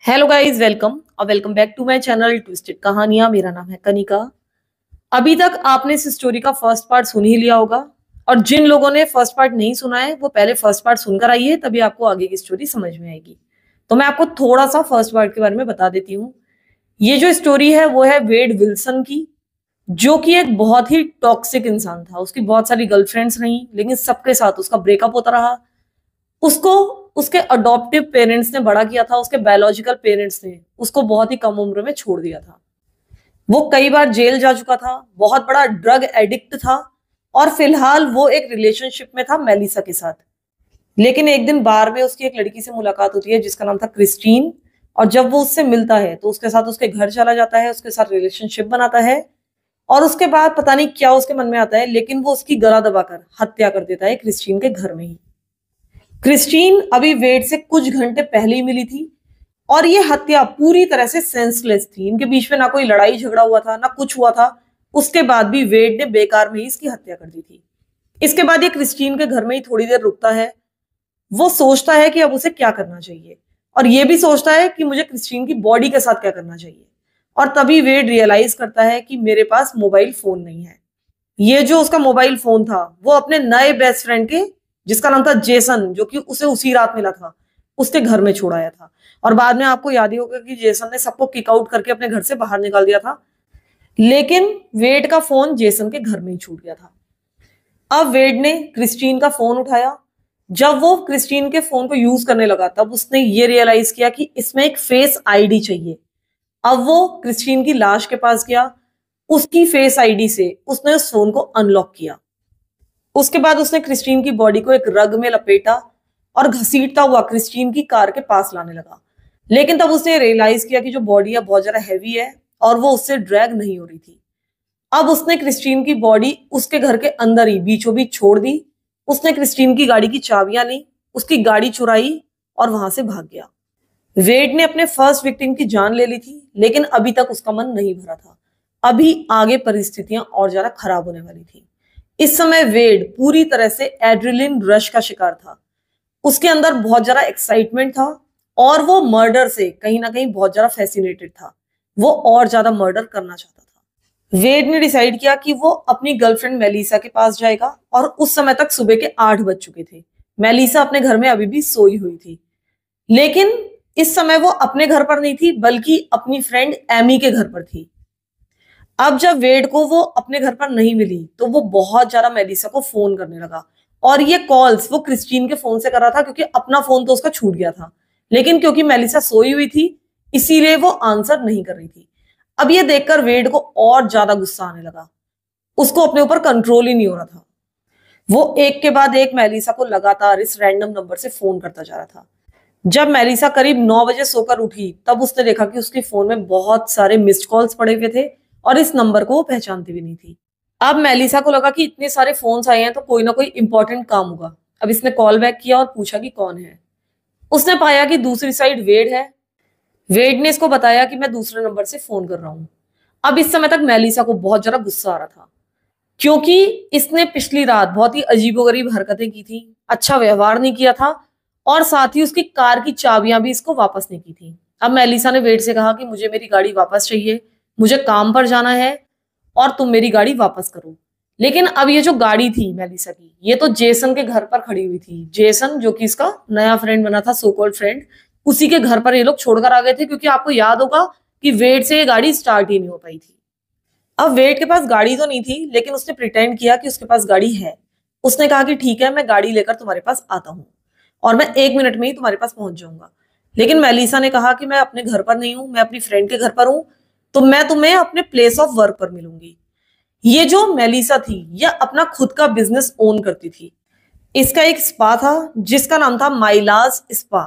Hello guys, welcome और welcome back to my channel twisted कहानियां। मेरा नाम है कनिका। अभी तक आपने इस स्टोरी का फर्स्ट पार्ट सुन ही लिया होगा, और जिन लोगों ने फर्स्ट पार्ट नहीं सुना है वो पहले फर्स्ट पार्ट सुनकर आइए, तभी आपको आगे की स्टोरी समझ में आएगी। तो मैं आपको थोड़ा सा फर्स्ट पार्ट के बारे में बता देती हूँ। ये जो स्टोरी है वो है वेड विल्सन की, जो कि एक बहुत ही टॉक्सिक इंसान था। उसकी बहुत सारी गर्लफ्रेंड्स रही, लेकिन सबके साथ उसका ब्रेकअप होता रहा। उसको उसके अडॉप्टिव पेरेंट्स ने बड़ा किया था, उसके बायोलॉजिकल पेरेंट्स ने उसको बहुत ही कम उम्र में छोड़ दिया था। वो कई बार जेल जा चुका था, बहुत बड़ा ड्रग एडिक्ट था, और फिलहाल वो एक रिलेशनशिप में था मेलिसा के साथ। लेकिन एक दिन बार में उसकी एक लड़की से मुलाकात होती है जिसका नाम था क्रिस्टीन। और जब वो उससे मिलता है तो उसके साथ उसके घर चला जाता है, उसके साथ रिलेशनशिप बनाता है। और उसके बाद पता नहीं क्या उसके मन में आता है, लेकिन वो उसकी गला दबाकर हत्या कर देता है क्रिस्टीन के घर में ही। क्रिस्टीन अभी वेड से कुछ घंटे पहले ही मिली थी, और ये हत्या पूरी तरह से सेंसलेस थी। इनके बीच में ना कोई लड़ाई झगड़ा हुआ था, ना कुछ हुआ था। उसके बाद भी वेड ने बेकार में ही इसकी हत्या कर दी थी। इसके बाद ये क्रिस्टीन के घर में ही थोड़ी देर रुकता है। वो सोचता है कि अब उसे क्या करना चाहिए, और ये भी सोचता है कि मुझे क्रिस्टीन की बॉडी के साथ क्या करना चाहिए। और तभी वेड रियलाइज करता है कि मेरे पास मोबाइल फोन नहीं है। ये जो उसका मोबाइल फोन था वो अपने नए बेस्ट फ्रेंड के, जिसका नाम था जेसन, जो कि उसे उसी रात मिला था, उसके घर में छोड़ाया था। और बाद में आपको याद ही होगा कि जेसन ने सबको किक आउट करके अपने घर से बाहर निकाल दिया था। लेकिन वेड का फोन जेसन के घर में ही छूट गया था। अब वेड ने क्रिस्टीन का फोन उठाया। जब वो क्रिस्टीन के फोन को यूज करने लगा तब उसने ये रियलाइज किया कि इसमें एक फेस आईडी चाहिए। अब वो क्रिस्टीन की लाश के पास गया, उसकी फेस आईडी से उसने उस फोन को अनलॉक किया। उसके बाद उसने क्रिस्टीन की बॉडी को एक रग में लपेटा और घसीटता हुआ क्रिस्टीन की कार के पास लाने लगा। लेकिन तब उसने रियलाइज किया कि जो बॉडी है बहुत ज्यादा हैवी है, और वो उससे ड्रैग नहीं हो रही थी। अब उसने क्रिस्टीन की बॉडी उसके घर के अंदर ही बीचों बीच छोड़ दी। उसने क्रिस्टीन की गाड़ी की चाबियां ली, उसकी गाड़ी चुराई और वहां से भाग गया। वेड ने अपने फर्स्ट विक्टिम की जान ले ली थी, लेकिन अभी तक उसका मन नहीं भरा था। अभी आगे परिस्थितियां और ज्यादा खराब होने वाली थी। इस समय वेड पूरी तरह से एड्रेनलिन रश का शिकार था। उसके अंदर बहुत ज्यादा एक्साइटमेंट था, और वो मर्डर से कहीं ना कहीं बहुत ज्यादा फैसिनेटेड था। वो और ज्यादा मर्डर करना चाहता था। वेड ने डिसाइड किया कि वो अपनी गर्लफ्रेंड मेलिसा के पास जाएगा, और उस समय तक सुबह के 8 बज चुके थे। मेलिसा अपने घर में अभी भी सोई हुई थी, लेकिन इस समय वो अपने घर पर नहीं थी, बल्कि अपनी फ्रेंड एमी के घर पर थी। अब जब वेड को वो अपने घर पर नहीं मिली तो वो बहुत ज्यादा मेलिसा को फोन करने लगा। और ये कॉल्स वो क्रिस्टीन के फोन से कर रहा था, क्योंकि अपना फोन तो उसका छूट गया था। लेकिन क्योंकि मेलिसा सोई हुई थी, इसीलिए वो आंसर नहीं कर रही थी। अब ये देखकर वेड को और ज्यादा गुस्सा आने लगा। उसको अपने ऊपर कंट्रोल ही नहीं हो रहा था। वो एक के बाद एक मेलिसा को लगातार इस रैंडम नंबर से फोन करता जा रहा था। जब मेलिसा करीब 9 बजे सोकर उठी तब उसने देखा कि उसके फोन में बहुत सारे मिस्ड कॉल्स पड़े हुए थे, और इस नंबर को वो पहचानती भी नहीं थी। अब मेलिसा को लगा कि इतने सारे फोन्स आए हैं तो कोई ना कोई इंपॉर्टेंट काम होगा। अब इसने कॉल बैक किया और पूछा कि कौन है। उसने पाया कि दूसरी साइड वेड है। वेड ने इसको बताया कि मैं दूसरे नंबर से फोन कर रहा हूँ। अब इस समय तक मेलिसा को बहुत ज्यादा गुस्सा आ रहा था, क्योंकि इसने पिछली रात बहुत ही अजीबोगरीब हरकतें की थी, अच्छा व्यवहार नहीं किया था, और साथ ही उसकी कार की चाबियां भी इसको वापस नहीं की थी। अब मेलिसा ने वेड से कहा कि मुझे मेरी गाड़ी वापस चाहिए, मुझे काम पर जाना है, और तुम मेरी गाड़ी वापस करो। लेकिन अब ये जो गाड़ी थी मेलिसा की, ये तो जेसन के घर पर खड़ी हुई थी। जेसन जो कि इसका नया फ्रेंड बना था, सो कॉल्ड फ्रेंड, उसी के घर पर ये लोग छोड़कर आ गए थे, क्योंकि आपको याद होगा कि वेड से ये गाड़ी स्टार्ट ही नहीं हो पाई थी। अब वेड के पास गाड़ी तो नहीं थी, लेकिन उसने प्रिटेंड किया कि उसके पास गाड़ी है। उसने कहा कि ठीक है, मैं गाड़ी लेकर तुम्हारे पास आता हूँ, और मैं 1 मिनट में ही तुम्हारे पास पहुंच जाऊंगा। लेकिन मेलिसा ने कहा कि मैं अपने घर पर नहीं हूं, मैं अपनी फ्रेंड के घर पर हूं, तो मैं तुम्हें अपने प्लेस ऑफ वर्क पर मिलूंगी। ये जो मेलिसा थी यह अपना खुद का बिजनेस ओन करती थी। इसका एक स्पा था जिसका नाम था माइलाज स्पा।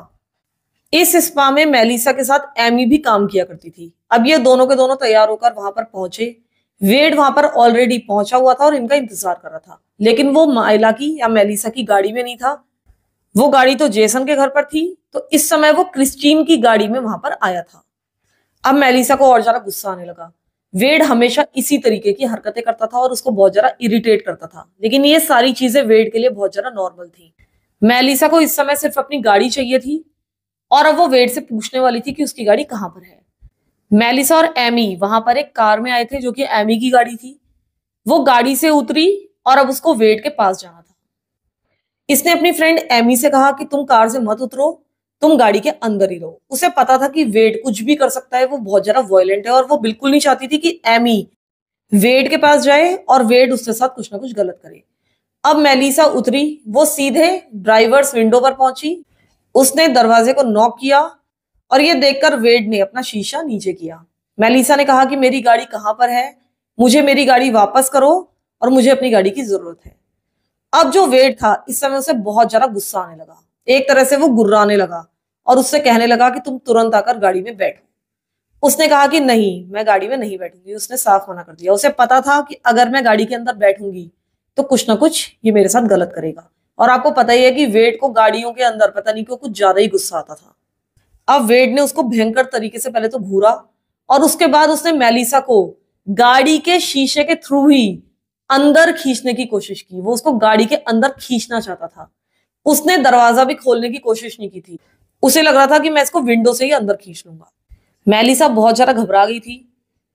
इस स्पा में मेलिसा के साथ एमी भी काम किया करती थी। अब ये दोनों के दोनों तैयार होकर वहां पर पहुंचे। वेड वहां पर ऑलरेडी पहुंचा हुआ था और इनका इंतजार कर रहा था, लेकिन वो माइला की या मेलिसा की गाड़ी में नहीं था। वो गाड़ी तो जेसन के घर पर थी, तो इस समय वो क्रिस्टीन की गाड़ी में वहां पर आया था। अब मेलिसा को और ज्यादा गुस्सा आने लगा। वेड हमेशा इसी तरीके की हरकतें करता था और उसको बहुत ज्यादा इरिटेट करता था, लेकिन ये सारी चीजें वेड के लिए बहुत ज्यादा नॉर्मल थी। मेलिसा को इस समय सिर्फ अपनी गाड़ी चाहिए थी, और अब वो वेड से पूछने वाली थी कि उसकी गाड़ी कहाँ पर है। मेलिसा और एमी वहां पर एक कार में आए थे जो कि एमी की गाड़ी थी। वो गाड़ी से उतरी और अब उसको वेड के पास जाना था। इसने अपनी फ्रेंड एमी से कहा कि तुम कार से मत उतरो, तुम गाड़ी के अंदर ही रहो। उसे पता था कि वेड कुछ भी कर सकता है, वो बहुत ज्यादा वॉयलेंट है और वो बिल्कुल नहीं चाहती थी कि एमी वेड के पास जाए और वेड उसके साथ कुछ ना कुछ गलत करे। अब मेलिसा उतरी, वो सीधे ड्राइवर्स विंडो पर पहुंची। उसने दरवाजे को नॉक किया और ये देखकर वेड ने अपना शीशा नीचे किया। मेलिसा ने कहा कि मेरी गाड़ी कहाँ पर है, मुझे मेरी गाड़ी वापस करो और मुझे अपनी गाड़ी की जरूरत है। अब जो वेड था इस समय उसे बहुत ज्यादा गुस्सा आने लगा। एक तरह से वो गुर्राने लगा और उससे कहने लगा कि तुम तुरंत आकर गाड़ी में बैठो। उसने कहा कि नहीं, मैं गाड़ी में नहीं बैठूंगी। उसने साफ मना कर दिया। उसे पता था कि अगर मैं गाड़ी के अंदर बैठूंगी तो कुछ ना कुछ ये मेरे साथ गलत करेगा। और आपको पता ही है कि वेड को गाड़ियों के अंदर पता नहीं क्यों कुछ ज्यादा ही गुस्सा आता था। अब वेड ने उसको भयंकर तरीके से पहले तो घूरा और उसके बाद उसने मेलिसा को गाड़ी के शीशे के थ्रू ही अंदर खींचने की कोशिश की। वो उसको गाड़ी के अंदर खींचना चाहता था। उसने दरवाजा भी खोलने की कोशिश नहीं की थी। उसे लग रहा था कि मैं इसको विंडो से ही अंदर खींच लूंगा। मेलिसा बहुत ज्यादा घबरा गई थी,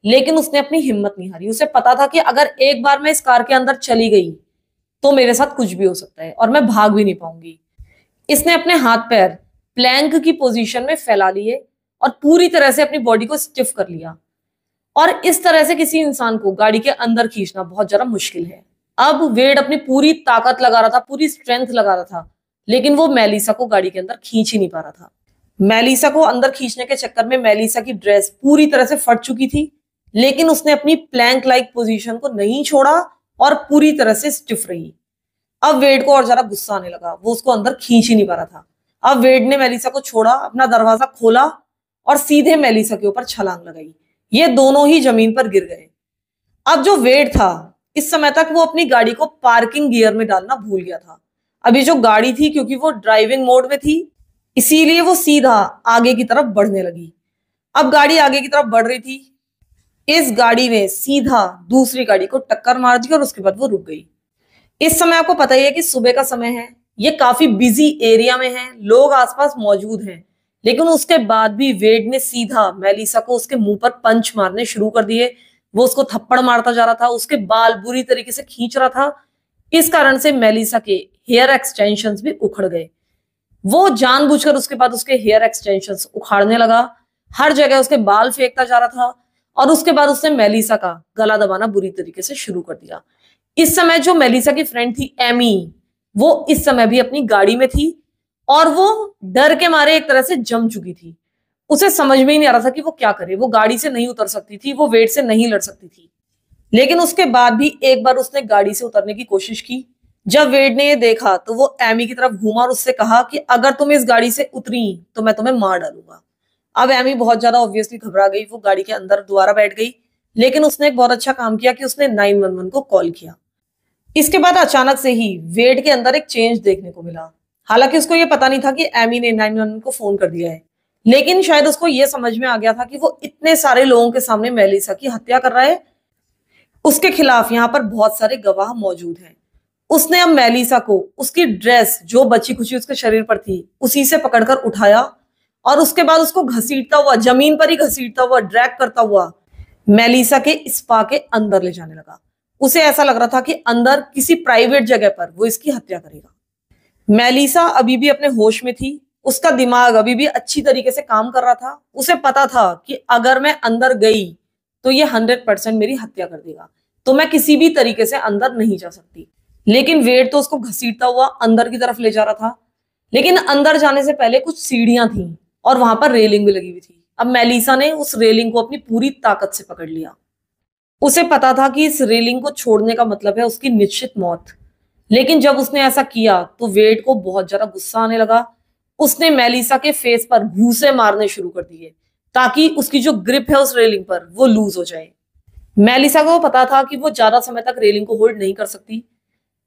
लेकिन उसने अपनी हिम्मत नहीं हारी। उसे पता था कि अगर एक बार मैं इस कार के अंदर चली गई तो मेरे साथ कुछ भी हो सकता है और मैं भाग भी नहीं पाऊंगी। इसने अपने हाथ पैर प्लैंक की पोजीशन में फैला लिए और पूरी तरह से अपनी बॉडी को स्टिफ कर लिया। और इस तरह से किसी इंसान को गाड़ी के अंदर खींचना बहुत ज्यादा मुश्किल है। अब वेड अपनी पूरी ताकत लगा रहा था, पूरी स्ट्रेंथ लगा रहा था, लेकिन वो मेलिसा को गाड़ी के अंदर खींच ही नहीं पा रहा था। मेलिसा को अंदर खींचने के चक्कर में मेलिसा की ड्रेस पूरी तरह से फट चुकी थी, लेकिन उसने अपनी प्लैंक लाइक पोजीशन को नहीं छोड़ा और पूरी तरह से स्टिफ रही। अब वेड को और ज्यादा गुस्सा आने लगा। वो उसको अंदर खींच ही नहीं पा रहा था। अब वेड ने मेलिसा को छोड़ा, अपना दरवाजा खोला और सीधे मेलिसा के ऊपर छलांग लगाई। ये दोनों ही जमीन पर गिर गए। अब जो वेड था इस समय तक वो अपनी गाड़ी को पार्किंग गियर में डालना भूल गया था। अभी जो गाड़ी थी, क्योंकि वो ड्राइविंग मोड में थी, इसीलिए वो सीधा आगे की तरफ बढ़ने लगी। अब गाड़ी आगे की तरफ बढ़ रही थी। इस गाड़ी ने सीधा दूसरी गाड़ी को टक्कर मार दी और उसके बाद वो रुक गई। इस समय आपको पता ही है कि सुबह का समय है, ये काफी बिजी एरिया में है, लोग आसपास मौजूद हैं, लेकिन उसके बाद भी वेड ने सीधा मेलिसा को उसके मुंह पर पंच मारने शुरू कर दिए। वो उसको थप्पड़ मारता जा रहा था, उसके बाल बुरी तरीके से खींच रहा था। इस कारण से मेलिसा के हेयर एक्सटेंशंस भी उखड़ गए। वो जानबूझकर उसके बाद उसके हेयर एक्सटेंशंस उखाड़ने लगा, हर जगह उसके बाल फेंकता जा रहा था और उसके बाद उसने मेलिसा का गला दबाना बुरी तरीके से शुरू कर दिया। इस समय जो मेलिसा की फ्रेंड थी एमी, वो इस समय भी अपनी गाड़ी में थी और वो डर के मारे एक तरह से जम चुकी थी। उसे समझ में ही नहीं आ रहा था कि वो क्या करे। वो गाड़ी से नहीं उतर सकती थी, वो वेड से नहीं लड़ सकती थी, लेकिन उसके बाद भी एक बार उसने गाड़ी से उतरने की कोशिश की। जब वेड ने ये देखा तो वो एमी की तरफ घूमा और उससे कहा कि अगर तुम इस गाड़ी से उतरी तो मैं तुम्हें मार डालूंगा। अब एमी बहुत ज्यादा ऑब्वियसली घबरा गई। वो गाड़ी के अंदर दोबारा बैठ गई, लेकिन उसने एक बहुत अच्छा काम किया कि उसने 911 को कॉल किया। इसके बाद अचानक से ही वेड के अंदर एक चेंज देखने को मिला। हालांकि उसको ये पता नहीं था कि एमी ने 911 को फोन कर दिया है, लेकिन शायद उसको ये समझ में आ गया था कि वो इतने सारे लोगों के सामने मेलिसा की हत्या कर रहा है, उसके खिलाफ यहाँ पर बहुत सारे गवाह मौजूद हैं। उसने अब मेलिसा को उसकी ड्रेस जो बची खुची उसके शरीर पर थी उसी से पकड़कर उठाया और उसके बाद उसको घसीटता हुआ, जमीन पर ही घसीटता हुआ, ड्रैग करता हुआ मेलिसा के स्पा के अंदर ले जाने लगा। उसे ऐसा लग रहा था कि अंदर किसी प्राइवेट जगह पर वो इसकी हत्या करेगा। मेलिसा अभी भी अपने होश में थी, उसका दिमाग अभी भी अच्छी तरीके से काम कर रहा था। उसे पता था कि अगर मैं अंदर गई तो ये 100% मेरी हत्या कर देगा, तो मैं किसी भी तरीके से अंदर नहीं जा सकती। लेकिन वेड तो उसको घसीटता हुआ अंदर की तरफ ले जा रहा था, लेकिन अंदर जाने से पहले कुछ सीढ़ियां थी और वहां पर रेलिंग भी लगी हुई थी। अब मेलिसा ने उस रेलिंग को अपनी पूरी ताकत से पकड़ लिया। उसे पता था कि इस रेलिंग को छोड़ने का मतलब है उसकी निश्चित मौत, लेकिन जब उसने ऐसा किया तो वेड को बहुत ज्यादा गुस्सा आने लगा। उसने मेलिसा के फेस पर घूंसे मारने शुरू कर दिए ताकि उसकी जो ग्रिप है उस रेलिंग पर वो लूज हो जाए। मेलिसा को पता था कि वो ज्यादा समय तक रेलिंग को होल्ड नहीं कर सकती।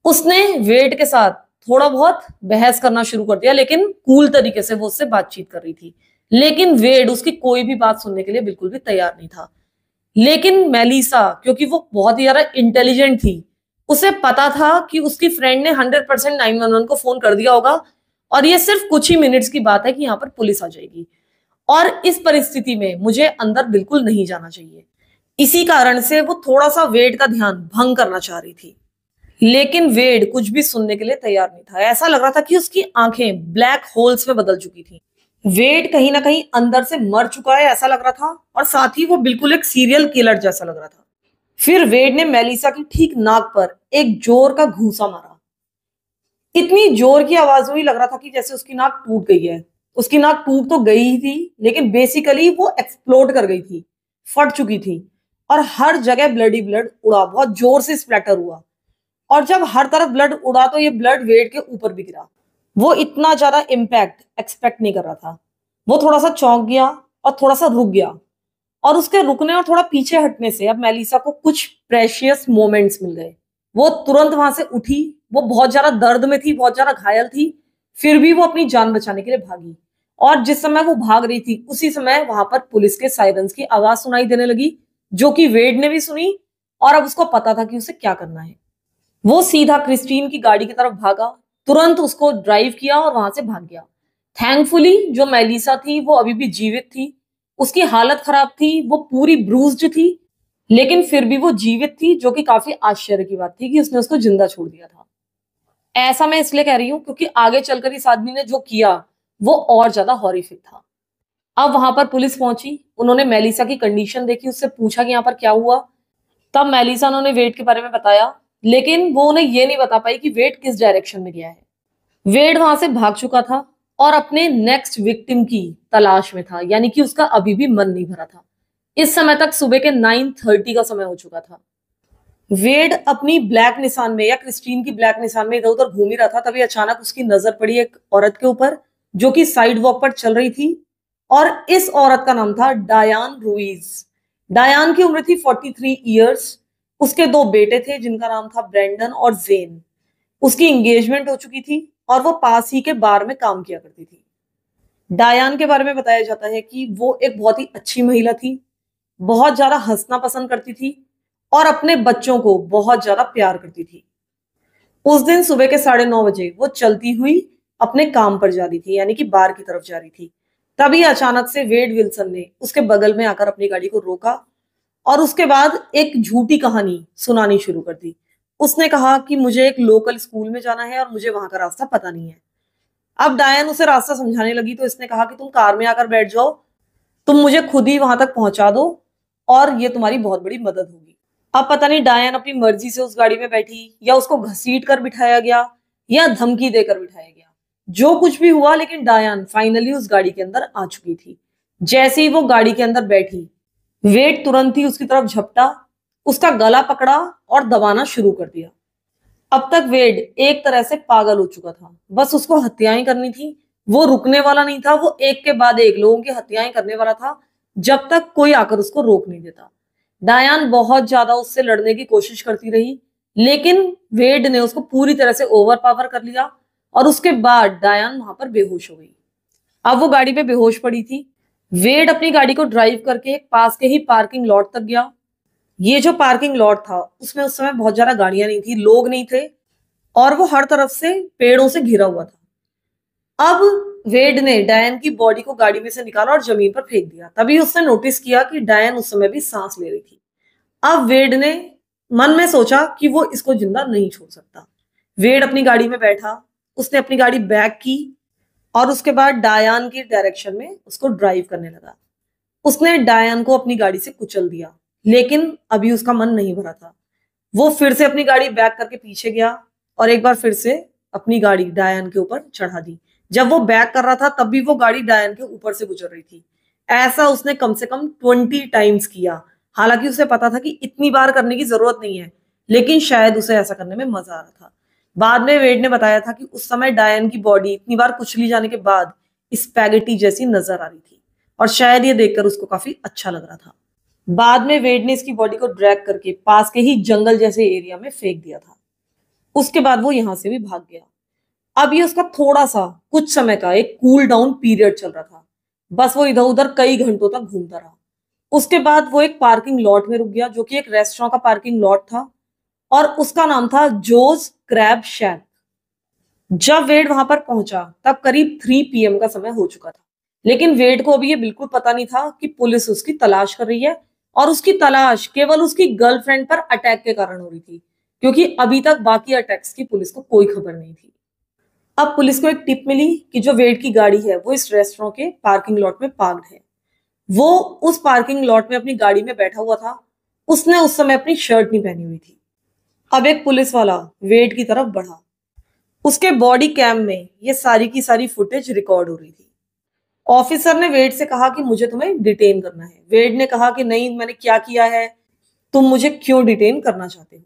उसने वेड के साथ थोड़ा बहुत बहस करना शुरू कर दिया, लेकिन कूल तरीके से वो उससे बातचीत कर रही थी, लेकिन वेड उसकी कोई भी बात सुनने के लिए बिल्कुल भी तैयार नहीं था। लेकिन मेलिसा, क्योंकि वो बहुत ही ज्यादा इंटेलिजेंट थी, उसे पता था कि उसकी फ्रेंड ने 100% 911 को फोन कर दिया होगा और ये सिर्फ कुछ ही मिनट्स की बात है कि यहाँ पर पुलिस आ जाएगी, और इस परिस्थिति में मुझे अंदर बिल्कुल नहीं जाना चाहिए। इसी कारण से वो थोड़ा सा वेड का ध्यान भंग करना चाह रही थी, लेकिन वेड कुछ भी सुनने के लिए तैयार नहीं था। ऐसा लग रहा था कि उसकी आंखें ब्लैक होल्स में बदल चुकी थी। वेड कहीं ना कहीं अंदर से मर चुका है ऐसा लग रहा था, और साथ ही वो बिल्कुल एक सीरियल किलर जैसा लग रहा था। फिर वेड ने मेलिसा की ठीक नाक पर एक जोर का घूंसा मारा। इतनी जोर की आवाज हुई, लग रहा था कि जैसे उसकी नाक टूट गई है। उसकी नाक टूट तो गई ही थी, लेकिन बेसिकली वो एक्सप्लोड कर गई थी, फट चुकी थी, और हर जगह ब्लडी ब्लड उड़ा, बहुत जोर से स्प्लैटर हुआ। और जब हर तरफ ब्लड उड़ा तो ये ब्लड वेड के ऊपर भी गिरा। वो इतना ज्यादा इम्पैक्ट एक्सपेक्ट नहीं कर रहा था। वो थोड़ा सा चौंक गया और थोड़ा सा रुक गया, और उसके रुकने और थोड़ा पीछे हटने से अब मेलिसा को कुछ प्रेशियस मोमेंट्स मिल गए। वो तुरंत वहां से उठी। वो बहुत ज्यादा दर्द में थी, बहुत ज्यादा घायल थी, फिर भी वो अपनी जान बचाने के लिए भागी। और जिस समय वो भाग रही थी उसी समय वहां पर पुलिस के सायरन्स की आवाज सुनाई देने लगी, जो कि वेड ने भी सुनी, और अब उसको पता था कि उसे क्या करना है। वो सीधा क्रिस्टीन की गाड़ी की तरफ भागा, तुरंत उसको ड्राइव किया और वहां से भाग गया। थैंकफुली जो मेलिसा थी वो अभी भी जीवित थी। उसकी हालत खराब थी, वो पूरी ब्रूज्ड थी, लेकिन फिर भी वो जीवित थी, जो कि काफी आश्चर्य की बात थी कि उसने उसको जिंदा छोड़ दिया था। ऐसा मैं इसलिए कह रही हूँ क्योंकि आगे चलकर इस आदमी ने जो किया वो और ज्यादा हॉरिफिक था। अब वहां पर पुलिस पहुंची, उन्होंने मेलिसा की कंडीशन देखी, उससे पूछा कि यहाँ पर क्या हुआ। तब मेलिसा उन्होंने वेड के बारे में बताया, लेकिन वो उन्हें ये नहीं बता पाई कि वेड किस डायरेक्शन में गया है। वेड वहां से भाग चुका था और अपने नेक्स्ट विक्टिम की तलाश में था, यानी कि उसका अभी भी मन नहीं भरा था। इस समय तक सुबह के 9:30 का समय हो चुका था। वेड अपनी ब्लैक निसान में या क्रिस्टीन की ब्लैक निसान में इधर उधर घूम ही रहा था, तभी अचानक उसकी नजर पड़ी एक औरत के ऊपर जो कि साइड वॉक पर चल रही थी, और इस औरत का नाम था डायान रुइज। डायान की उम्र थी 43 ईयर्स। उसके दो बेटे थे जिनका नाम था ब्रेंडन और जेन। उसकी एंगेजमेंट हो चुकी थी और वो पास ही के बार में काम किया करती थी। डायान के बारे में बताया जाता है कि वो एक बहुत ही अच्छी महिला थी, बहुत ज्यादा हंसना पसंद करती थी, और अपने बच्चों को बहुत ज्यादा प्यार करती थी। उस दिन सुबह के 9:30 बजे वो चलती हुई अपने काम पर जा रही थी, यानी कि बार की तरफ जा रही थी। तभी अचानक से वेड विल्सन ने उसके बगल में आकर अपनी गाड़ी को रोका, और उसके बाद एक झूठी कहानी सुनानी शुरू कर दी। उसने कहा कि मुझे एक लोकल स्कूल में जाना है और मुझे वहां का रास्ता पता नहीं है। अब डायन उसे रास्ता समझाने लगी तो इसने कहा कि तुम कार में आकर बैठ जाओ, तुम मुझे खुद ही वहां तक पहुंचा दो, और ये तुम्हारी बहुत बड़ी मदद होगी। अब पता नहीं डायन अपनी मर्जी से उस गाड़ी में बैठी, या उसको घसीट कर बिठाया गया, या धमकी देकर बिठाया गया। जो कुछ भी हुआ, लेकिन डायन फाइनली उस गाड़ी के अंदर आ चुकी थी। जैसे ही वो गाड़ी के अंदर बैठी, वेड तुरंत ही उसकी तरफ झपटा, उसका गला पकड़ा और दबाना शुरू कर दिया। अब तक वेड एक तरह से पागल हो चुका था, बस उसको हत्याएं करनी थी। वो रुकने वाला नहीं था, वो एक के बाद एक लोगों की हत्याएं करने वाला था, जब तक कोई आकर उसको रोक नहीं देता। डायान बहुत ज्यादा उससे लड़ने की कोशिश करती रही, लेकिन वेड ने उसको पूरी तरह से ओवर पावर कर लिया, और उसके बाद डायान वहां पर बेहोश हो गई। अब वो गाड़ी पे बेहोश पड़ी थी। वेड अपनी गाड़ी को ड्राइव करके एक पास के ही पार्किंग लॉट तक गया। ये जो पार्किंग लॉट था उसमें उस समय बहुत ज्यादा गाड़ियां नहीं थी, लोग नहीं थे, और वो हर तरफ से पेड़ों से घिरा हुआ था। अब वेड ने डायन की बॉडी को गाड़ी में से निकाला और जमीन पर फेंक दिया। तभी उसने नोटिस किया कि डायन उस समय भी सांस ले रही थी। अब वेड ने मन में सोचा कि वो इसको जिंदा नहीं छोड़ सकता। वेड अपनी गाड़ी में बैठा, उसने अपनी गाड़ी बैक की, और उसके बाद डायन की डायरेक्शन में उसको ड्राइव करने लगा। उसने डायन को अपनी गाड़ी से कुचल दिया, लेकिन अभी उसका मन नहीं भरा था। वो फिर से अपनी गाड़ी बैक करके पीछे गया, और एक बार फिर से अपनी गाड़ी डायन के ऊपर चढ़ा दी। जब वो बैक कर रहा था तब भी वो गाड़ी डायन के ऊपर से गुजर रही थी। ऐसा उसने कम से कम 20 टाइम्स किया। हालांकि उसे पता था कि इतनी बार करने की जरूरत नहीं है, लेकिन शायद उसे ऐसा करने में मजा आ रहा था। बाद में वेड ने बताया था कि उस समय डायन की बॉडी इतनी बार कुचली जाने के बाद स्पैगेटी जैसी नजर आ रही थी, और शायद ये देखकर उसको काफी अच्छा लग रहा था। बाद में वेड ने इसकी बॉडी को ड्रैग करके पास के ही जंगल जैसे एरिया में फेंक दिया था। उसके बाद वो यहां से भी भाग गया। अब ये उसका थोड़ा सा कुछ समय का एक कूल डाउन पीरियड चल रहा था। बस वो इधर उधर कई घंटों तक घूमता रहा। उसके बाद वो एक पार्किंग लॉट में रुक गया, जो कि एक रेस्टोरेंट का पार्किंग लॉट था, और उसका नाम था जोज क्रैब शैक। जब वेड वहां पर पहुंचा तब करीब 3 PM का समय हो चुका था, लेकिन वेड को अभी ये बिल्कुल पता नहीं था कि पुलिस उसकी तलाश कर रही है और उसकी तलाश केवल उसकी गर्लफ्रेंड पर अटैक के कारण हो रही थी, क्योंकि अभी तक बाकी अटैक्स की पुलिस को कोई खबर नहीं थी। अब पुलिस को एक टिप मिली कि जो वेड की गाड़ी है वो इस रेस्टोरेंट के पार्किंग लॉट में पार्क्ड है। वो उस पार्किंग लॉट में अपनी गाड़ी में बैठा हुआ था। उसने उस समय अपनी शर्ट नहीं पहनी हुई थी। अब एक पुलिस वाला वेड की तरफ बढ़ा। उसके बॉडी कैम में ये सारी की सारी फुटेज रिकॉर्ड हो रही थी। ऑफिसर ने वेड से कहा कि मुझे तुम्हें डिटेन करना है। वेड ने कहा कि नहीं, मैंने क्या किया है, तुम मुझे क्यों डिटेन करना चाहते हो।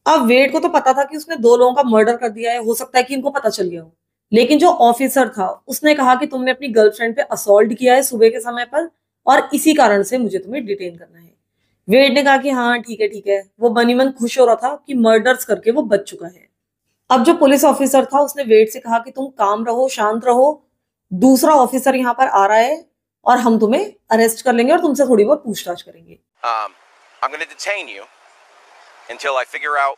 अब वेड को तो पता था कि उसने 2 लोगों का मर्डर कर दिया है, हो सकता है कि इनको पता चल गया हो। लेकिन जो ऑफिसर था उसने कहा कि तुमने अपनी गर्लफ्रेंड पे असॉल्ट किया है सुबह के समय पर, और इसी कारण से मुझे तुम्हें डिटेन करना है। वेड ने कहा कि हाँ ठीक है ठीक है। वो बनी मन खुश हो रहा था कि मर्डर्स करके वो बच चुका है। अब जो पुलिस ऑफिसर था उसने वेड से कहा कि तुम काम रहो, शांत रहो, दूसरा ऑफिसर यहाँ पर आ रहा है और हम तुम्हें अरेस्ट कर लेंगे और तुमसे थोड़ी बहुत पूछताछ करेंगे। I'm going to detain you until I figure out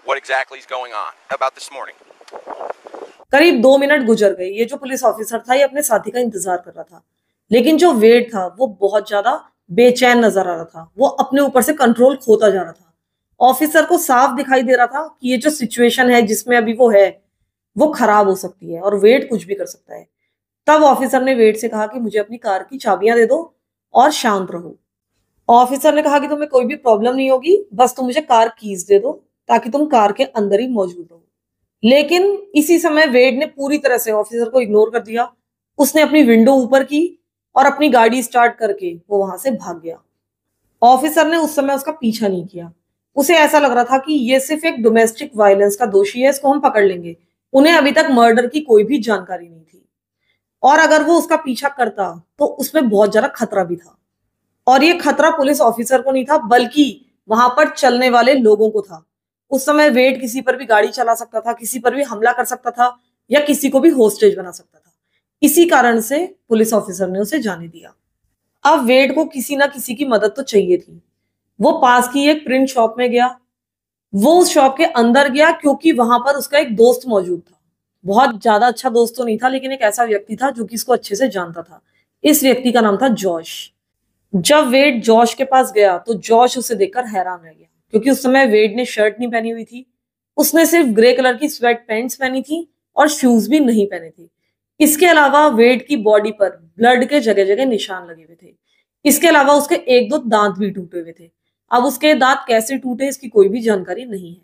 what exactly is going on about this morning. करीब 2 मिनट गुजर गए। ये जो पुलिस ऑफिसर था ये अपने साथी का इंतजार कर रहा था, लेकिन जो वेड था वो बहुत ज्यादा बेचैन नजर आ रहा था। वो अपने ऊपर से कंट्रोल खोता जा रहा था। ऑफिसर को साफ दिखाई दे रहा था कि ये जो सिचुएशन है जिसमें अभी वो है वो खराब हो सकती है और वेड कुछ भी कर सकता है। तब ऑफिसर ने वेड से कहा कि मुझे अपनी कार की चाबियां दे दो और शांत रहो। ऑफिसर ने कहा कि तुम्हें कोई भी प्रॉब्लम नहीं होगी, बस तुम मुझे कार कीज दे दो ताकि तुम कार के अंदर ही मौजूद रहो। लेकिन इसी समय वेड ने पूरी तरह से ऑफिसर को इग्नोर कर दिया। उसने अपनी विंडो ऊपर की और अपनी गाड़ी स्टार्ट करके वो वहां से भाग गया। ऑफिसर ने उस समय उसका पीछा नहीं किया। उसे ऐसा लग रहा था कि ये सिर्फ एक डोमेस्टिक वायलेंस का दोषी है, इसको हम पकड़ लेंगे। उन्हें अभी तक मर्डर की कोई भी जानकारी नहीं थी, और अगर वो उसका पीछा करता तो उसमें बहुत ज्यादा खतरा भी था। और ये खतरा पुलिस ऑफिसर को नहीं था बल्कि वहां पर चलने वाले लोगों को था। उस समय वेड किसी पर भी गाड़ी चला सकता था, किसी पर भी हमला कर सकता था या किसी को भी होस्टेज बना सकता था। इसी कारण से पुलिस ऑफिसर ने उसे जाने दिया। अब वेड को किसी ना किसी की मदद तो चाहिए थी। वो पास की एक प्रिंट शॉप में गया। वो उस शॉप के अंदर गया क्योंकि वहां पर उसका एक दोस्त मौजूद था। बहुत ज्यादा अच्छा दोस्त तो नहीं था, लेकिन एक ऐसा व्यक्ति था जो कि इसको अच्छे से जानता था। इस व्यक्ति का नाम था जॉश। जब वेड जॉश के पास गया तो जॉश उसे देखकर हैरान रह गया, क्योंकि उस समय वेड ने शर्ट नहीं पहनी हुई थी। उसने सिर्फ ग्रे कलर की स्वेट पैंट्स पहनी थी और शूज भी नहीं पहने थे। इसके अलावा वेड की बॉडी पर ब्लड के जगह जगह निशान लगे हुए थे। इसके अलावा उसके 1-2 दांत भी टूटे हुए थे। अब उसके दांत कैसे टूटे इसकी कोई भी जानकारी नहीं है।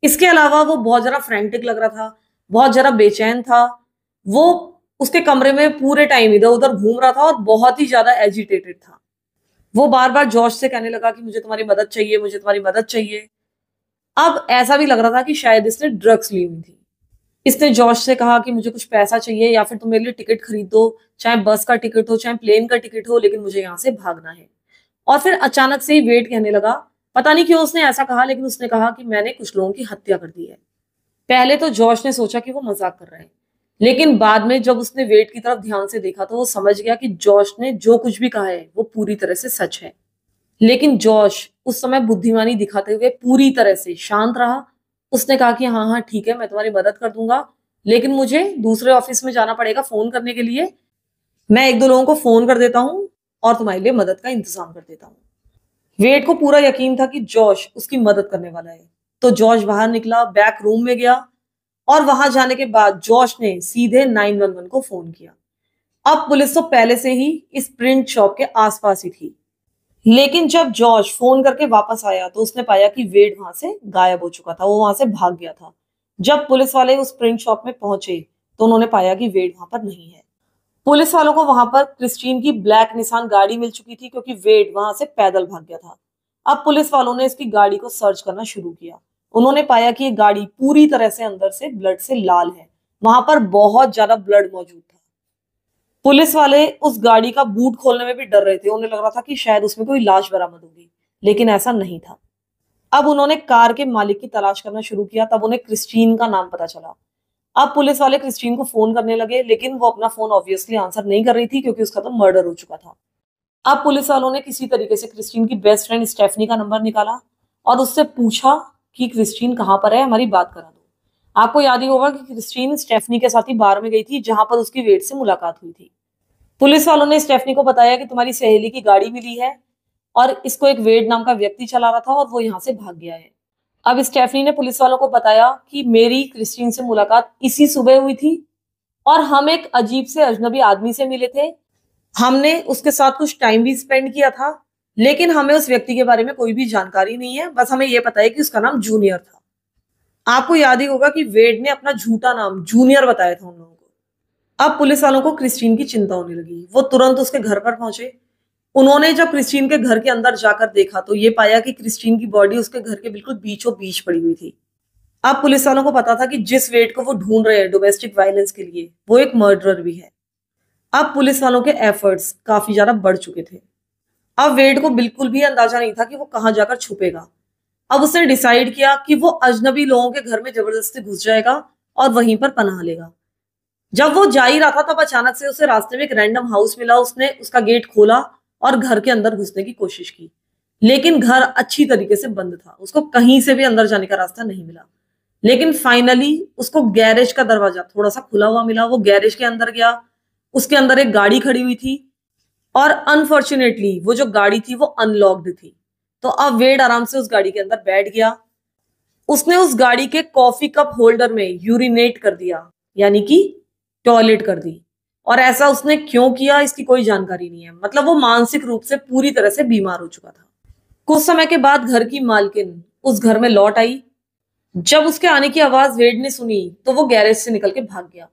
इसके अलावा वो बहुत ज्यादा फ्रैंटिक लग रहा था, बहुत ज्यादा बेचैन था। वो उसके कमरे में पूरे टाइम इधर उधर घूम रहा था और बहुत ही ज्यादा एजिटेटेड था। वो बार बार जॉश से कहने लगा कि मुझे तुम्हारी मदद चाहिए, मुझे तुम्हारी मदद चाहिए। अब ऐसा भी लग रहा था कि शायद इसने ड्रग्स ली हुई थी। इसने जॉश से कहा कि मुझे कुछ पैसा चाहिए या फिर तुम मेरे लिए टिकट खरीद दो, चाहे बस का टिकट हो चाहे प्लेन का टिकट हो, लेकिन मुझे यहाँ से भागना है। और फिर अचानक से ही वेट कहने लगा, पता नहीं क्यों उसने ऐसा कहा, लेकिन उसने कहा कि मैंने कुछ लोगों की हत्या कर दी है। पहले तो जॉश ने सोचा कि वो मजाक कर रहा है, लेकिन बाद में जब उसने वेट की तरफ ध्यान से देखा तो वो समझ गया कि जॉश ने जो कुछ भी कहा है वो पूरी तरह से सच है। लेकिन जॉश उस समय बुद्धिमानी दिखाते हुए पूरी तरह से शांत रहा। उसने कहा कि हाँ हाँ ठीक है, मैं तुम्हारी मदद कर दूंगा, लेकिन मुझे दूसरे ऑफिस में जाना पड़ेगा फोन करने के लिए। मैं 1-2 लोगों को फोन कर देता हूँ और तुम्हारे लिए मदद का इंतजाम कर देता हूँ। वेट को पूरा यकीन था कि जॉश उसकी मदद करने वाला है, तो जॉश बाहर निकला, बैक रूम में गया और वहां जाने के बाद जॉश ने सीधे 911 को फोन किया। अब पुलिस तो पहले से ही इस प्रिंट शॉप के आसपास ही थी, लेकिन जब जॉश फोन करके वापस आया तो उसने पाया कि वेड वहां से गायब हो चुका था, वो वहां से भाग गया था। जब पुलिस वाले उस प्रिंट शॉप में पहुंचे तो उन्होंने पाया कि वेड वहां पर नहीं है। पुलिस वालों को वहां पर क्रिस्टीन की ब्लैक निसान गाड़ी मिल चुकी थी, क्योंकि वेड वहां से पैदल भाग गया था। अब पुलिस वालों ने इसकी गाड़ी को सर्च करना शुरू किया। उन्होंने पाया कि ये गाड़ी पूरी तरह से अंदर से ब्लड से लाल है। वहां पर बहुत ज्यादा ब्लड मौजूद था। पुलिस वाले उस गाड़ी का बूट खोलने में भी डर रहे थे। उन्हें लग रहा था कि शायद उसमें कोई लाश बरामद होगी, लेकिन ऐसा नहीं था। अब उन्होंने कार के मालिक की तलाश करना शुरू किया। तब उन्हें क्रिस्टीन का नाम पता चला। अब पुलिस वाले क्रिस्टीन को फोन करने लगे, लेकिन वो अपना फोन ऑब्वियसली आंसर नहीं कर रही थी, क्योंकि उसका तो मर्डर हो चुका था। अब पुलिस वालों ने किसी तरीके से क्रिस्टीन की बेस्ट फ्रेंड स्टेफनी का नंबर निकाला और उससे पूछा कि क्रिस्टीन कहाँ पर है, हमारी बात करा दो। आपको याद ही होगा कि क्रिस्टीन स्टेफनी के साथ ही बार में गई थी जहां पर उसकी वेड से मुलाकात हुई थी। पुलिस वालों ने स्टेफनी को बताया कि तुम्हारी सहेली की गाड़ी मिली है और इसको एक वेड नाम का व्यक्ति चला रहा था और वो यहाँ से भाग गया है। अब स्टेफनी ने पुलिस वालों को बताया कि मेरी क्रिस्टीन से मुलाकात इसी सुबह हुई थी और हम एक अजीब से अजनबी आदमी से मिले थे। हमने उसके साथ कुछ टाइम भी स्पेंड किया था, लेकिन हमें उस व्यक्ति के बारे में कोई भी जानकारी नहीं है, बस हमें यह पता है कि उसका नाम जूनियर था। आपको याद ही होगा कि वेड ने अपना झूठा नाम जूनियर बताया था उन लोगों को। अब पुलिस वालों को क्रिस्टीन की चिंता होने लगी। वो तुरंत उसके घर पर पहुंचे। उन्होंने जब क्रिस्टीन के घर के अंदर जाकर देखा तो ये पाया कि क्रिस्टीन की बॉडी उसके घर के बिल्कुल बीचों बीच पड़ी हुई थी। अब पुलिस वालों को पता था कि जिस वेड को वो ढूंढ रहे हैं डोमेस्टिक वायलेंस के लिए, वो एक मर्डरर भी है। अब पुलिस वालों के एफर्ट्स काफी ज्यादा बढ़ चुके थे। अब वेड को बिल्कुल भी अंदाजा नहीं था कि वो कहां जाकर छुपेगा। अब उसने डिसाइड किया कि वो अजनबी लोगों के घर में जबरदस्ती घुस जाएगा और वहीं पर पनाह लेगा। जब वो जा ही रहा था तब अचानक से उसे रास्ते में एक रैंडम हाउस मिला। उसने उसका गेट खोला और घर के अंदर घुसने की कोशिश की, लेकिन घर अच्छी तरीके से बंद था। उसको कहीं से भी अंदर जाने का रास्ता नहीं मिला। लेकिन फाइनली उसको गैरेज का दरवाजा थोड़ा सा खुला हुआ मिला। वो गैरेज के अंदर गया। उसके अंदर एक गाड़ी खड़ी हुई थी और अनफॉर्चुनेटली वो जो गाड़ी थी वो अनलॉक्ड थी। तो अब वेड आराम से उस गाड़ी के अंदर बैठ गया। उसने उस गाड़ी के कॉफी कप होल्डर में यूरिनेट कर दिया, यानी कि टॉयलेट कर दी। और ऐसा उसने क्यों किया इसकी कोई जानकारी नहीं है। मतलब वो मानसिक रूप से पूरी तरह से बीमार हो चुका था। कुछ समय के बाद घर की मालकिन उस घर में लौट आई। जब उसके आने की आवाज वेड ने सुनी तो वो गैरेज से निकल के भाग गया।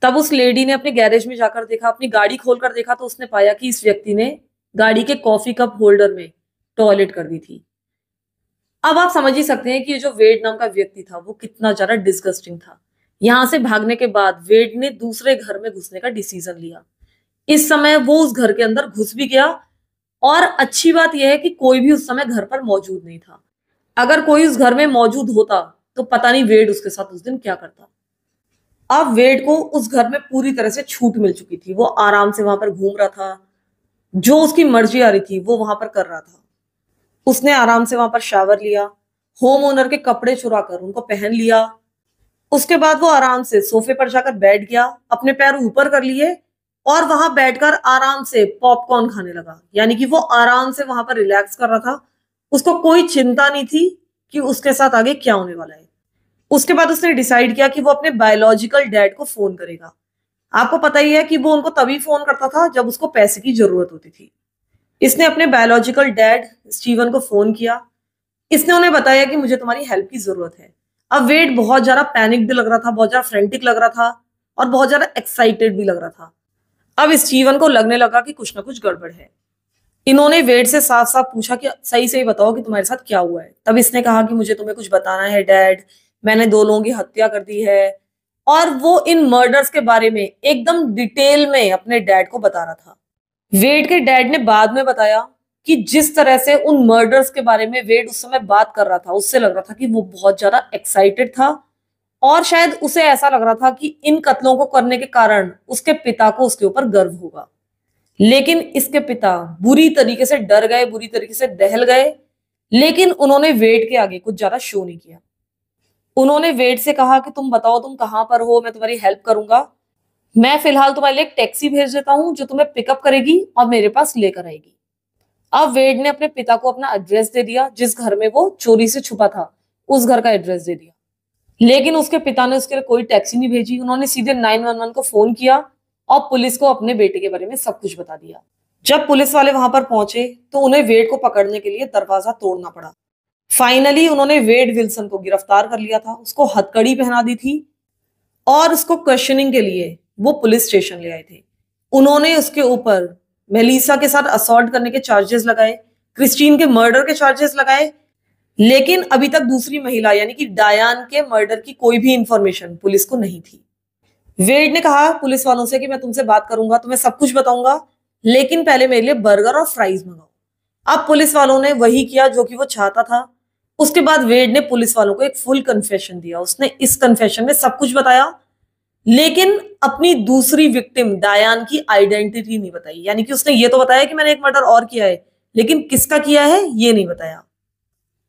तब उस लेडी ने अपने गैरेज में जाकर देखा, अपनी गाड़ी खोलकर देखा तो उसने पाया कि इस व्यक्ति ने गाड़ी के कॉफी कप होल्डर में टॉयलेट कर दी थी। अब आप समझ ही सकते हैं कि ये जो वेड नाम का व्यक्ति था वो कितना ज्यादा डिस्गस्टिंग था। यहां से भागने के बाद वेड ने दूसरे घर में घुसने का डिसीजन लिया। इस समय वो उस घर के अंदर घुस भी गया और अच्छी बात यह है कि कोई भी उस समय घर पर मौजूद नहीं था। अगर कोई उस घर में मौजूद होता तो पता नहीं वेड उसके साथ उस दिन क्या करता। अब वेड को उस घर में पूरी तरह से छूट मिल चुकी थी। वो आराम से वहां पर घूम रहा था, जो उसकी मर्जी आ रही थी वो वहां पर कर रहा था। उसने आराम से वहां पर शावर लिया, होम ओनर के कपड़े चुरा कर उनको पहन लिया। उसके बाद वो आराम से सोफे पर जाकर बैठ गया, अपने पैर ऊपर कर लिए और वहां बैठकर आराम से पॉपकॉर्न खाने लगा। यानी कि वो आराम से वहां पर रिलैक्स कर रहा था। उसको कोई चिंता नहीं थी कि उसके साथ आगे क्या होने वाला है। उसके बाद उसने डिसाइड किया कि वो अपने बायोलॉजिकल डैड को फोन करेगा। आपको पता ही है कि वो उनको तभी फोन करता था जब उसको पैसे की जरूरत होती थी। इसने अपने बायोलॉजिकल डैड स्टीवन को फोन किया। इसने उन्हें बताया कि मुझे तुम्हारी हेल्प की जरूरत है। अब वेड बहुत ज्यादा पैनिक्ड लग रहा था, बहुत ज्यादा फ्रेंटिक लग रहा था और बहुत ज्यादा एक्साइटेड भी लग रहा था। अब स्टीवन को लगने लगा कि कुछ ना कुछ गड़बड़ है। इन्होंने वेड से साफ साफ पूछा कि सही सही बताओ कि तुम्हारे साथ क्या हुआ है। तब इसने कहा कि मुझे तुम्हें कुछ बताना है डैड, मैंने 2 लोगों की हत्या कर दी है। और वो इन मर्डर्स के बारे में एकदम डिटेल में अपने डैड को बता रहा था। वेड के डैड ने बाद में बताया कि जिस तरह से उन मर्डर्स के बारे में वेड उस समय बात कर रहा था, उससे लग रहा था कि वो बहुत ज्यादा एक्साइटेड था और शायद उसे ऐसा लग रहा था कि इन कत्लों को करने के कारण उसके पिता को उसके ऊपर गर्व होगा। लेकिन इसके पिता बुरी तरीके से डर गए, बुरी तरीके से दहल गए। लेकिन उन्होंने वेड के आगे कुछ ज्यादा शो नहीं किया। उन्होंने वेड से कहा कि तुम बताओ तुम कहां पर हो, मैं तुम्हारी हेल्प करूंगा। मैं फिलहाल तुम्हारे लिए एक टैक्सी भेज देता हूं जो तुम्हें पिकअप करेगी और मेरे पास लेकर आएगी। अब वेड ने अपने पिता को अपना एड्रेस दे दिया, जिस घर में वो चोरी से छुपा था उस घर का एड्रेस दे दिया। लेकिन उसके पिता ने उसके लिए कोई टैक्सी नहीं भेजी। उन्होंने सीधे 911 को फोन किया और पुलिस को अपने बेटे के बारे में सब कुछ बता दिया। जब पुलिस वाले वहां पर पहुंचे तो उन्हें वेड को पकड़ने के लिए दरवाजा तोड़ना पड़ा। फाइनली उन्होंने वेड विल्सन को गिरफ्तार कर लिया था, उसको हथकड़ी पहना दी थी और उसको क्वेश्चनिंग के लिए वो पुलिस स्टेशन ले आए थे। उन्होंने उसके ऊपर मेलिसा के साथ असॉल्ट करने के चार्जेस लगाए, क्रिस्टीन के मर्डर के चार्जेस लगाए। लेकिन अभी तक दूसरी महिला यानी कि डायान के मर्डर की कोई भी इंफॉर्मेशन पुलिस को नहीं थी। वेड ने कहा पुलिस वालों से कि मैं तुमसे बात करूंगा, तुम्हें सब कुछ बताऊंगा, लेकिन पहले मेरे लिए बर्गर और फ्राइज मंगाओ। अब पुलिस वालों ने वही किया जो कि वो चाहता था। उसके बाद वेड ने पुलिस वालों को एक फुल कन्फेशन दिया। उसने इस कन्फेशन में सब कुछ बताया, लेकिन अपनी दूसरी विक्टिम डायान की आइडेंटिटी नहीं बताई। यानी कि उसने ये तो बताया कि मैंने एक मर्डर और किया है, लेकिन किसका किया है ये नहीं बताया।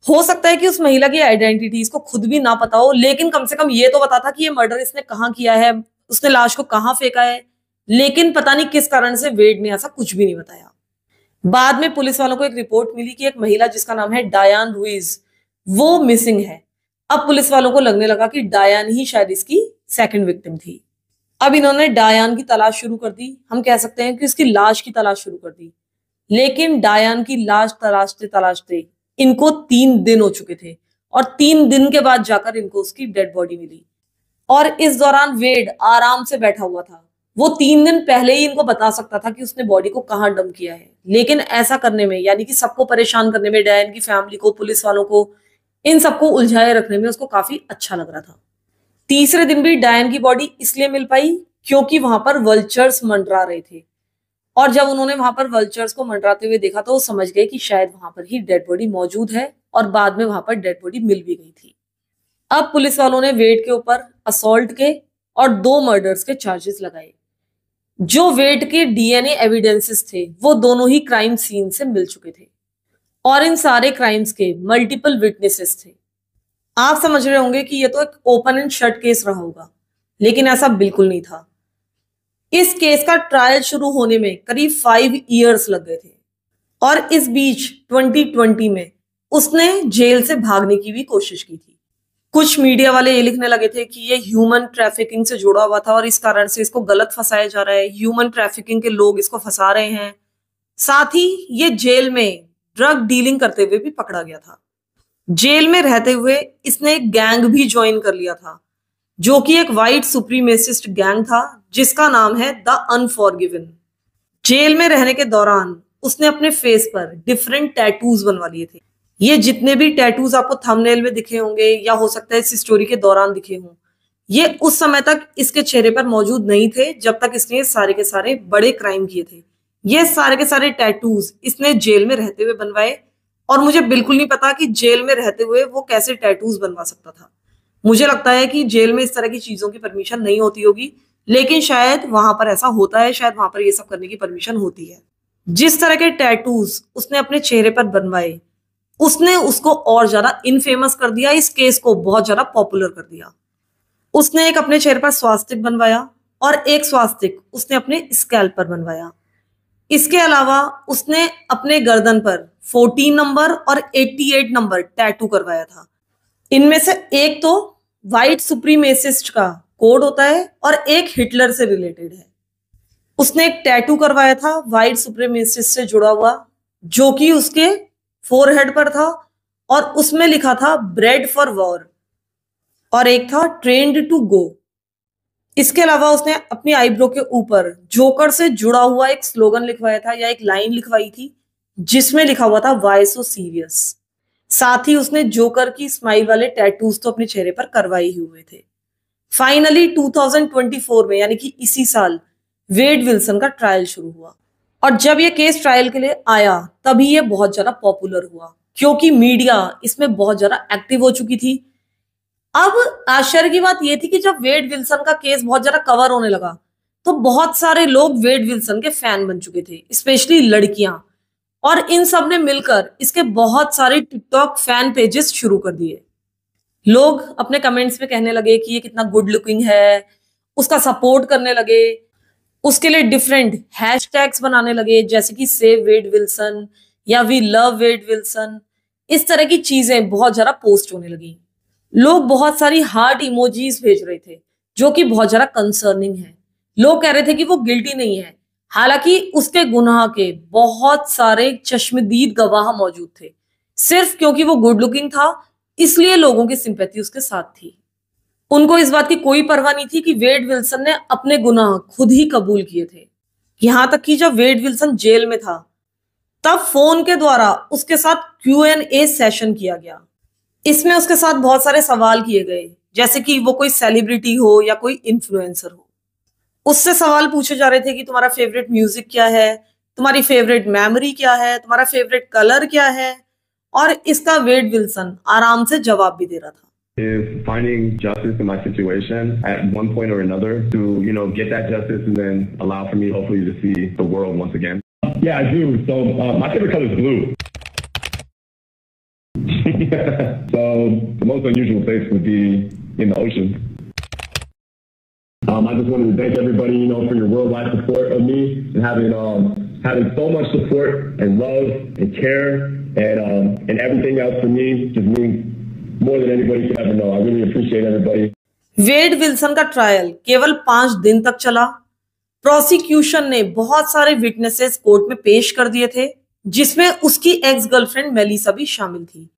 हो सकता है कि उस महिला की आइडेंटिटी इसको खुद भी ना पता हो, लेकिन कम से कम ये तो पता था कि ये मर्डर इसने कहाँ किया है, उसने लाश को कहाँ फेंका है। लेकिन पता नहीं किस कारण से वेड ने ऐसा कुछ भी नहीं बताया। बाद में पुलिस वालों को एक रिपोर्ट मिली कि एक महिला जिसका नाम है डायान रुइज, वो मिसिंग है। अब पुलिस वालों को लगने लगा कि डायान ही शायद इसकी सेकंड विक्टिम थी। अब इन्होंने डायान की तलाश शुरू कर दी, हम कह सकते हैं कि उसकी लाश की तलाश शुरू कर दी। लेकिन डायान की लाश तलाशते तलाशते इनको 3 दिन हो चुके थे और 3 दिन के बाद जाकर इनको उसकी डेड बॉडी मिली। और इस दौरान वेड आराम से बैठा हुआ था। वो 3 दिन पहले ही इनको बता सकता था कि उसने बॉडी को कहाँ डंप किया है, लेकिन ऐसा करने में, यानी कि सबको परेशान करने में, डायन की फैमिली को, पुलिस वालों को, इन सबको उलझाए रखने में उसको काफी अच्छा लग रहा था। तीसरे दिन भी डायन की बॉडी इसलिए मिल पाई क्योंकि वहां पर वल्चर्स मंडरा रहे थे। और जब उन्होंने वहां पर वल्चर्स को मंडराते हुए देखा तो वो समझ गए कि शायद वहां पर ही डेड बॉडी मौजूद है, और बाद में वहां पर डेड बॉडी मिल भी गई थी। अब पुलिस वालों ने वेड के ऊपर असॉल्ट के और 2 मर्डर्स के चार्जेस लगाए। जो वेड के डीएनए एविडेंसेस थे वो दोनों ही क्राइम सीन से मिल चुके थे, और इन सारे क्राइम्स के मल्टीपल विटनेसेस थे। आप समझ रहे होंगे कि ये तो एक ओपन एंड शट केस रहा होगा, लेकिन ऐसा बिल्कुल नहीं था। इस केस का ट्रायल शुरू होने में करीब 5 इयर्स लग गए थे, और इस बीच 2020 में उसने जेल से भागने की भी कोशिश की थी। कुछ मीडिया वाले ये लिखने लगे थे कि ये ह्यूमन ट्रैफिकिंग से जुड़ा हुआ था और इस कारण से इसको गलत फंसाया जा रहा है, ह्यूमन ट्रैफिकिंग के लोग इसको फंसा रहे हैं। साथ ही ये जेल में ड्रग डीलिंग करते हुए भी पकड़ा गया था। जेल में रहते हुए इसने एक गैंग भी ज्वाइन कर लिया था, जो कि एक वाइट सुप्रीमेसिस्ट गैंग था जिसका नाम है द अनफॉरगिवन। जेल में रहने के दौरान उसने अपने फेस पर डिफरेंट टैटूज बनवा लिए थे। ये जितने भी टैटूज आपको थंबनेल में दिखे होंगे या हो सकता है इस स्टोरी के दौरान दिखे हों, ये उस समय तक इसके चेहरे पर मौजूद नहीं थे जब तक इसने सारे के सारे बड़े क्राइम किए थे। ये सारे के सारे टैटूज इसने जेल में रहते हुए बनवाए, और मुझे बिल्कुल नहीं पता कि जेल में रहते हुए वो कैसे टैटूज बनवा सकता था। मुझे लगता है कि जेल में इस तरह की चीजों की परमिशन नहीं होती होगी, लेकिन शायद वहां पर ऐसा होता है, शायद वहां पर ये सब करने की परमिशन होती है। जिस तरह के टैटूज उसने अपने चेहरे पर बनवाए, उसने उसको और ज्यादा इनफेमस कर दिया, इस केस को बहुत ज्यादा पॉपुलर कर दिया। उसने एक अपने चेहरे पर स्वास्तिक बनवाया और एक स्वास्तिक उसने अपने स्कैल्प पर बनवाया। इसके अलावा उसने अपने गर्दन पर 14 नंबर और 88 नंबर टैटू करवाया था। इनमें से एक तो व्हाइट सुप्रीमेसिस्ट का कोड होता है और एक हिटलर से रिलेटेड है। उसने एक टैटू करवाया था व्हाइट सुप्रीमेसिस्ट से जुड़ा हुआ, जो कि उसके फोरहेड पर था, और उसमें लिखा था ब्रेड फॉर वॉर, और एक था ट्रेन्ड टू गो। इसके अलावा उसने अपनी आईब्रो के ऊपर जोकर से जुड़ा हुआ एक स्लोगन लिखवाया था, या एक लाइन लिखवाई थी जिसमें लिखा हुआ था व्हाई सो सीरियस। साथ ही उसने जोकर की स्माइल वाले टैटूज तो अपने चेहरे पर करवाए ही हुए थे। फाइनली 2024 में, यानी कि इसी साल, वेड विल्सन का ट्रायल शुरू हुआ, और जब ये केस ट्रायल के लिए आया तभी ये बहुत ज्यादा पॉपुलर हुआ, क्योंकि मीडिया इसमें बहुत ज्यादा एक्टिव हो चुकी थी। अब आश्चर्य की बात यह थी कि जब वेड विल्सन का केस बहुत ज्यादा कवर होने लगा तो बहुत सारे लोग वेड विल्सन के फैन बन चुके थे, स्पेशली लड़कियां, और इन सब ने मिलकर इसके बहुत सारे टिकटॉक फैन पेजेस शुरू कर दिए। लोग अपने कमेंट्स में कहने लगे कि ये कितना गुड लुकिंग है, उसका सपोर्ट करने लगे, उसके लिए डिफरेंट हैशटैग्स बनाने लगे, जैसे कि सेव वेड विल्सन या वी लव वेड विल्सन। इस तरह की चीजें बहुत ज्यादा पोस्ट होने लगी। लोग बहुत सारी हार्ट इमोजीज भेज रहे थे, जो कि बहुत ज्यादा कंसर्निंग है। लोग कह रहे थे कि वो गिल्टी नहीं है, हालांकि उसके गुनाह के बहुत सारे चश्मदीद गवाह मौजूद थे। सिर्फ क्योंकि वो गुड लुकिंग था इसलिए लोगों की सिंपैथी उसके साथ थी। उनको इस बात की कोई परवाह नहीं थी कि वेड विल्सन ने अपने गुनाह खुद ही कबूल किए थे। यहां तक कि जब वेड विल्सन जेल में था तब फोन के द्वारा उसके साथ Q&A सेशन किया गया। इसमें उसके साथ बहुत सारे सवाल किए गए, जैसे कि वो कोई सेलिब्रिटी हो या कोई इन्फ्लुएंसर हो। उससे सवाल पूछे जा रहे थे कि तुम्हारा फेवरेट म्यूजिक क्या है, तुम्हारी फेवरेट मेमोरी क्या है, तुम्हारा फेवरेट कलर क्या है, और इसका वेड विल्सन आराम से जवाब भी दे रहा था। Is finding justice in my situation at one point or another to, get that justice and then allow for me hopefully to see the world once again. Yeah, I do. So my favorite color is blue. So the most unusual place would be in the ocean. I just wanted to thank everybody, for your worldwide support of me and having so much support and love and care and everything else for me just means more than anybody could ever know. I really appreciate everybody. Wade Wilson का trial केवल 5 दिन तक चला। Prosecution ने बहुत सारे witnesses court में पेश कर दिए थे, जिसमें उसकी एक्स गर्लफ्रेंड मेलिसा भी शामिल थी।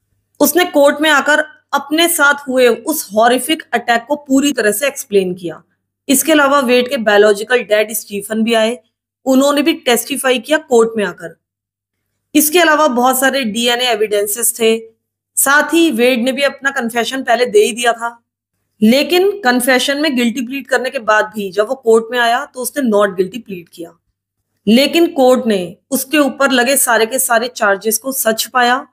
उसने कोर्ट में आकर अपने साथ हुए उस हॉरिफिक अटैक को पूरी तरह से एक्सप्लेन किया। इसके अलावा वेड के बायोलॉजिकल डैड स्टीफन भी आए, उन्होंने भी टेस्टिफाई किया कोर्ट में आकर। इसके अलावा बहुत सारे डीएनए एविडेंसेस थे। साथ ही वेड ने भी अपना कन्फेशन पहले दे ही दिया था, लेकिन कन्फेशन में गिल्टी प्लीड करने के बाद भी जब वो कोर्ट में आया तो उसने नॉट गिल्टी प्लीड किया। लेकिन कोर्ट ने उसके ऊपर लगे सारे के सारे चार्जेस को सच पाया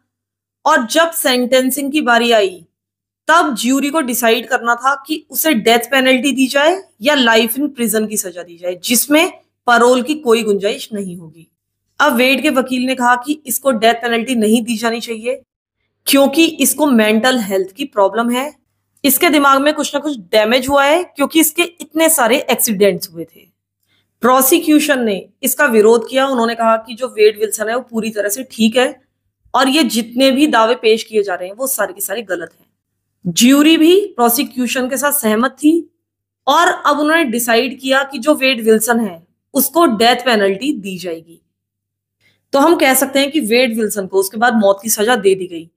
और जब सेंटेंसिंग की बारी आई तब ज्यूरी को डिसाइड करना था कि उसे डेथ पेनल्टी दी जाए या लाइफ इन प्रिजन की सजा दी जाए, जिसमें पैरोल की कोई गुंजाइश नहीं होगी। अब वेड के वकील ने कहा कि इसको डेथ पेनल्टी नहीं दी जानी चाहिए क्योंकि इसको मेंटल हेल्थ की प्रॉब्लम है, इसके दिमाग में कुछ ना कुछ डैमेज हुआ है क्योंकि इसके इतने सारे एक्सीडेंट्स हुए थे। प्रोसिक्यूशन ने इसका विरोध किया। उन्होंने कहा कि जो वेड विल्सन है वो पूरी तरह से ठीक है और ये जितने भी दावे पेश किए जा रहे हैं वो सारे के सारे गलत हैं। ज्यूरी भी प्रोसिक्यूशन के साथ सहमत थी और अब उन्होंने डिसाइड किया कि जो वेड विल्सन है उसको डेथ पेनल्टी दी जाएगी। तो हम कह सकते हैं कि वेड विल्सन को उसके बाद मौत की सजा दे दी गई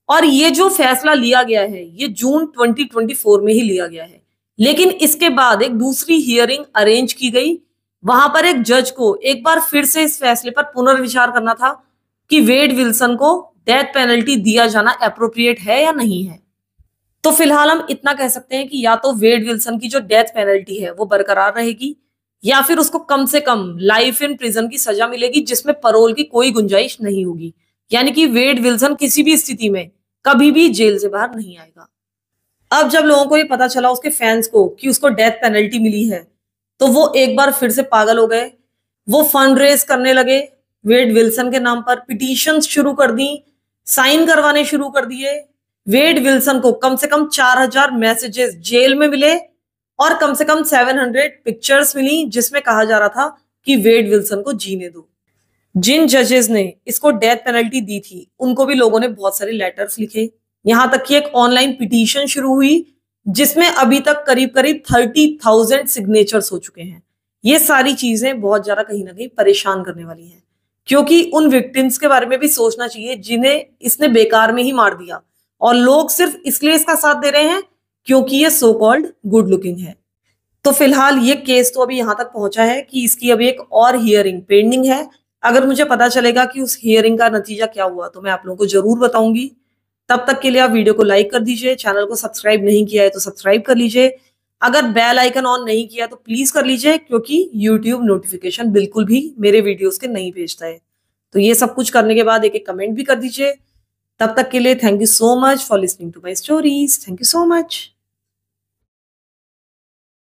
और ये जो फैसला लिया गया है ये जून 2024 में ही लिया गया है। लेकिन इसके बाद एक दूसरी हियरिंग अरेंज की गई। वहां पर एक जज को एक बार फिर से इस फैसले पर पुनर्विचार करना था कि वेड विल्सन को डेथ पेनल्टी दिया जाना एप्रोप्रिएट है या नहीं है। तो फिलहाल हम इतना कह सकते हैं कि या तो वेड विल्सन की जो डेथ पेनल्टी है वो बरकरार रहेगी या फिर उसको कम से कम लाइफ इन प्रिजन की सजा मिलेगी जिसमें पैरोल की कोई गुंजाइश नहीं होगी, यानी कि वेड विल्सन किसी भी स्थिति में कभी भी जेल से बाहर नहीं आएगा। अब जब लोगों को ये पता चला, उसके फैंस को, कि उसको डेथ पेनल्टी मिली है, तो वो एक बार फिर से पागल हो गए। वो फंड रेज करने लगे वेड विल्सन के नाम पर, पिटीशन शुरू कर दी, साइन करवाने शुरू कर दिए। वेड विल्सन को कम से कम 4000 मैसेजेस जेल में मिले और कम से कम 700 पिक्चर्स मिली जिसमें कहा जा रहा था कि वेड विल्सन को जीने दो। जिन जजेस ने इसको डेथ पेनल्टी दी थी उनको भी लोगों ने बहुत सारे लेटर्स लिखे, यहां तक कि एक ऑनलाइन पिटीशन शुरू हुई जिसमें अभी तक करीब करीब 30,000 सिग्नेचर्स हो चुके हैं। ये सारी चीजें बहुत ज्यादा कहीं ना कहीं परेशान करने वाली हैं, क्योंकि उन विक्टिम्स के बारे में भी सोचना चाहिए जिन्हें इसने बेकार में ही मार दिया और लोग सिर्फ इसलिए इसका साथ दे रहे हैं क्योंकि ये सो कॉल्ड गुड लुकिंग है। तो फिलहाल ये केस तो अभी यहां तक पहुंचा है कि इसकी अभी एक और हियरिंग पेंडिंग है। अगर मुझे पता चलेगा कि उस हियरिंग का नतीजा क्या हुआ तो मैं आप लोगों को जरूर बताऊंगी। तब तक के लिए आप वीडियो को लाइक कर दीजिए, चैनल को सब्सक्राइब नहीं किया है तो सब्सक्राइब कर लीजिए, अगर बेल आइकन ऑन नहीं किया तो प्लीज कर लीजिए क्योंकि YouTube नोटिफिकेशन बिल्कुल भी मेरे वीडियोस के नहीं भेजता है। तो ये सब कुछ करने के बाद एक कमेंट भी कर दीजिए। तब तक के लिए thank you so much for listening to my stories. Thank you so much.